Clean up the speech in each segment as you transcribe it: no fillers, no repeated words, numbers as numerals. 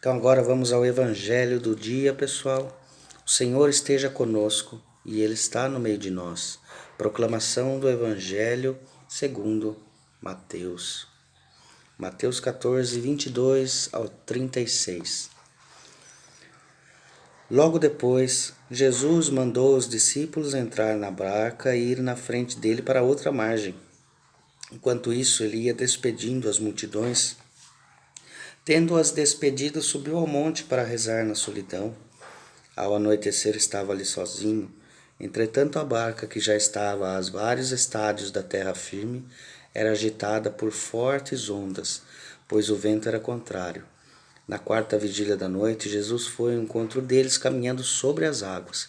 Então agora vamos ao Evangelho do dia, pessoal. O Senhor esteja conosco e Ele está no meio de nós. Proclamação do Evangelho segundo Mateus. Mateus 14, 22 ao 36. Logo depois, Jesus mandou os discípulos entrar na barca e ir na frente dele para outra margem. Enquanto isso, ele ia despedindo as multidões. Tendo-as despedido, subiu ao monte para rezar na solidão. Ao anoitecer estava ali sozinho. Entretanto, a barca, que já estava a vários estádios da terra firme, era agitada por fortes ondas, pois o vento era contrário. Na quarta vigília da noite, Jesus foi ao encontro deles caminhando sobre as águas.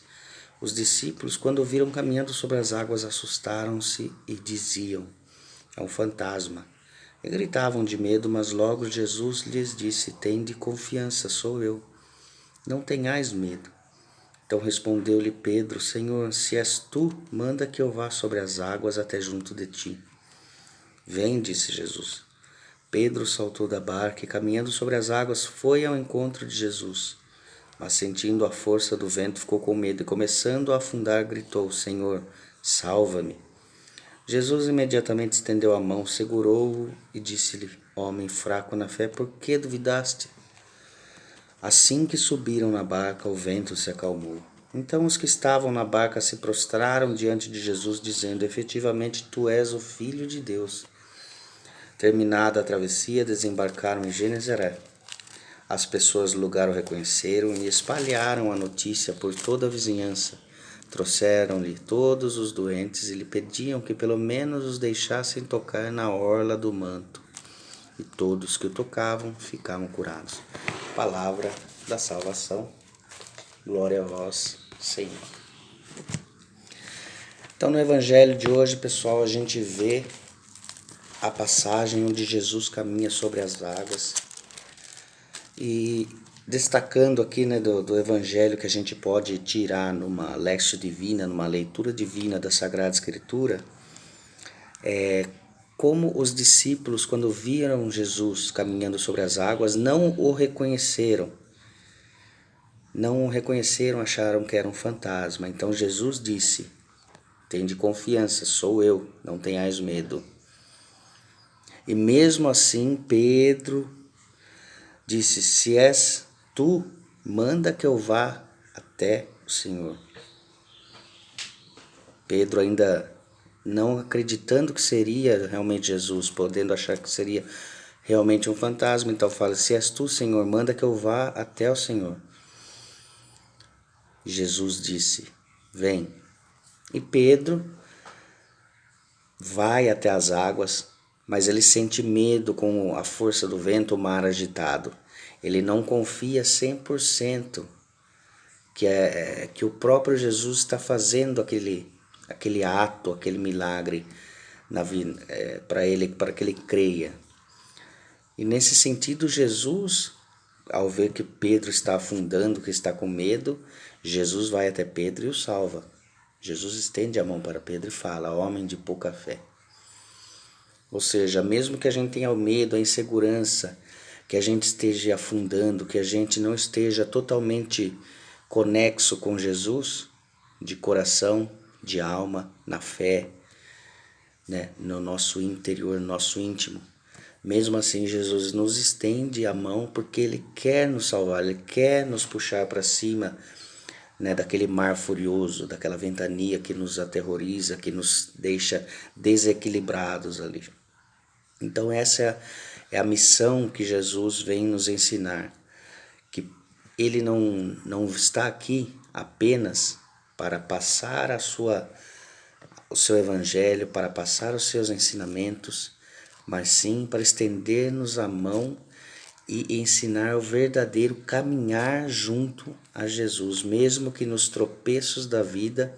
Os discípulos, quando o viram caminhando sobre as águas, assustaram-se e diziam: "É um fantasma." E gritavam de medo, mas logo Jesus lhes disse: "Tende confiança, sou eu. Não tenhais medo." Então respondeu-lhe Pedro: "Senhor, se és tu, manda que eu vá sobre as águas até junto de ti." "Vem," disse Jesus. Pedro saltou da barca e, caminhando sobre as águas, foi ao encontro de Jesus. Mas, sentindo a força do vento, ficou com medo e, começando a afundar, gritou: "Senhor, salva-me." Jesus imediatamente estendeu a mão, segurou-o e disse-lhe: "Homem fraco na fé, por que duvidaste?" Assim que subiram na barca, o vento se acalmou. Então os que estavam na barca se prostraram diante de Jesus, dizendo: "Efetivamente, tu és o Filho de Deus." Terminada a travessia, desembarcaram em Genezaré. As pessoas do lugar o reconheceram e espalharam a notícia por toda a vizinhança. Trouxeram-lhe todos os doentes e lhe pediam que pelo menos os deixassem tocar na orla do manto. E todos que o tocavam ficavam curados. Palavra da salvação. Glória a vós, Senhor. Então, no Evangelho de hoje, pessoal, a gente vê a passagem onde Jesus caminha sobre as águas. E destacando aqui, né, do Evangelho que a gente pode tirar numa Lectio Divina, numa leitura divina da Sagrada Escritura, como os discípulos, quando viram Jesus caminhando sobre as águas, não o reconheceram. Não o reconheceram, acharam que era um fantasma. Então Jesus disse: "Tende confiança, sou eu, não tenhais medo." E mesmo assim, Pedro disse: "Se és tu, manda que eu vá até o Senhor." Pedro, ainda não acreditando que seria realmente Jesus, podendo achar que seria realmente um fantasma, então fala: "Se és tu, Senhor, manda que eu vá até o Senhor." Jesus disse: "Vem." E Pedro vai até as águas, mas ele sente medo com a força do vento, o mar agitado. Ele não confia 100% que o próprio Jesus está fazendo aquele ato, aquele milagre na vida, para que ele creia. E nesse sentido, Jesus, ao ver que Pedro está afundando, que está com medo, Jesus vai até Pedro e o salva. Jesus estende a mão para Pedro e fala: "Homem de pouca fé." Ou seja, mesmo que a gente tenha o medo, a insegurança, que a gente esteja afundando, que a gente não esteja totalmente conexo com Jesus, de coração, de alma, na fé, né, no nosso interior, no nosso íntimo, mesmo assim Jesus nos estende a mão porque Ele quer nos salvar, Ele quer nos puxar para cima, né, daquele mar furioso, daquela ventania que nos aterroriza, que nos deixa desequilibrados ali. Então essa é a missão que Jesus vem nos ensinar, que Ele não está aqui apenas para passar o seu evangelho, para passar os seus ensinamentos, mas sim para estender-nos a mão e ensinar o verdadeiro caminhar junto a Jesus, mesmo que nos tropeços da vida,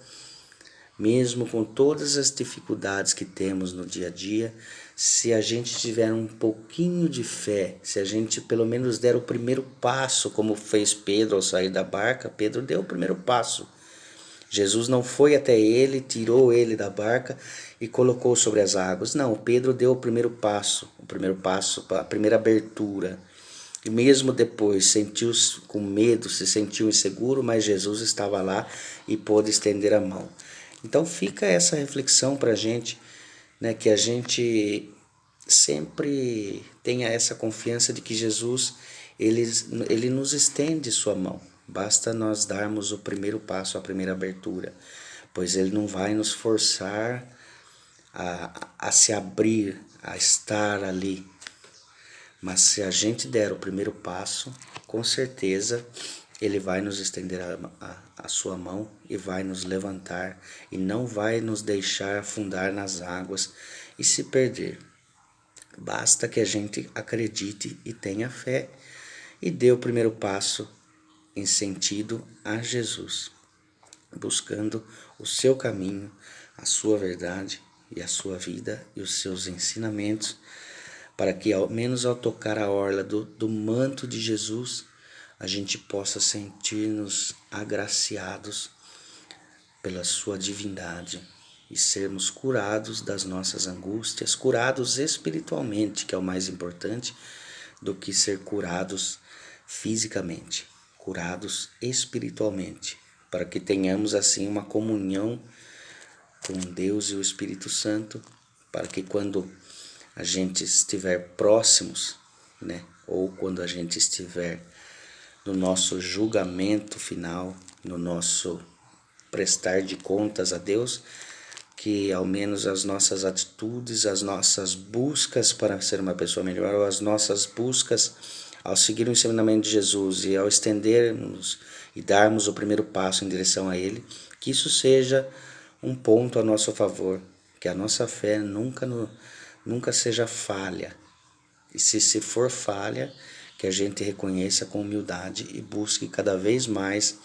mesmo com todas as dificuldades que temos no dia a dia, se a gente tiver um pouquinho de fé, se a gente pelo menos der o primeiro passo, como fez Pedro ao sair da barca. Pedro deu o primeiro passo. Jesus não foi até ele, tirou ele da barca e colocou sobre as águas. Não, Pedro deu o primeiro passo, a primeira abertura. E mesmo depois sentiu com medo, se sentiu inseguro, mas Jesus estava lá e pôde estender a mão. Então fica essa reflexão para a gente, né, que a gente sempre tenha essa confiança de que Jesus, ele nos estende sua mão. Basta nós darmos o primeiro passo, a primeira abertura, pois ele não vai nos forçar a se abrir, a estar ali. Mas se a gente der o primeiro passo, com certeza ele vai nos estender a sua mão e vai nos levantar e não vai nos deixar afundar nas águas e se perder. Basta que a gente acredite e tenha fé e dê o primeiro passo em sentido a Jesus, buscando o seu caminho, a sua verdade e a sua vida e os seus ensinamentos, para que ao menos ao tocar a orla do manto de Jesus, a gente possa sentir-nos agraciados pela sua divindade e sermos curados das nossas angústias, curados espiritualmente, que é o mais importante do que ser curados fisicamente, curados espiritualmente, para que tenhamos assim uma comunhão com Deus e o Espírito Santo, para que quando a gente estiver próximos, né, ou quando a gente estiver no nosso julgamento final, no nosso prestar de contas a Deus, que ao menos as nossas atitudes, as nossas buscas para ser uma pessoa melhor, ou as nossas buscas ao seguir o ensinamento de Jesus e ao estendermos e darmos o primeiro passo em direção a Ele, que isso seja um ponto a nosso favor, que a nossa fé nunca seja falha. E se for falha, que a gente reconheça com humildade e busque cada vez mais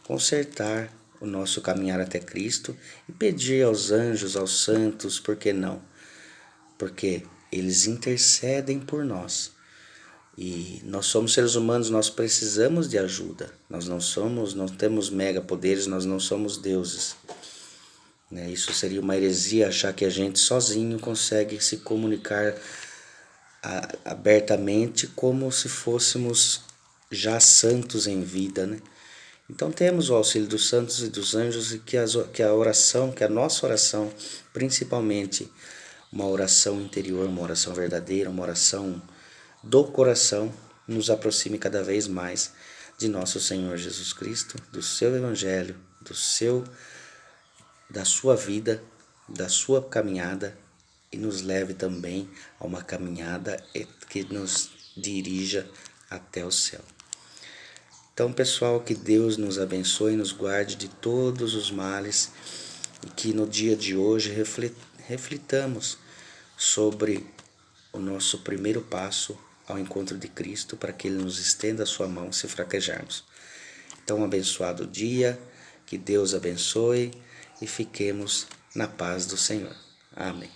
consertar o nosso caminhar até Cristo e pedir aos anjos, aos santos, por que não? Porque eles intercedem por nós. E nós somos seres humanos, nós precisamos de ajuda. Nós não temos mega poderes, nós não somos deuses. Né? Isso seria uma heresia achar que a gente sozinho consegue se comunicar abertamente como se fôssemos já santos em vida, né? Então temos o auxílio dos santos e dos anjos e que a oração, que a nossa oração, principalmente uma oração interior, uma oração verdadeira, uma oração do coração, nos aproxime cada vez mais de nosso Senhor Jesus Cristo, do seu Evangelho, da sua vida, da sua caminhada e nos leve também a uma caminhada que nos dirija até o céu. Então, pessoal, que Deus nos abençoe e nos guarde de todos os males e que no dia de hoje reflitamos sobre o nosso primeiro passo ao encontro de Cristo para que Ele nos estenda a sua mão se fraquejarmos. Então, um abençoado dia, que Deus abençoe e fiquemos na paz do Senhor. Amém.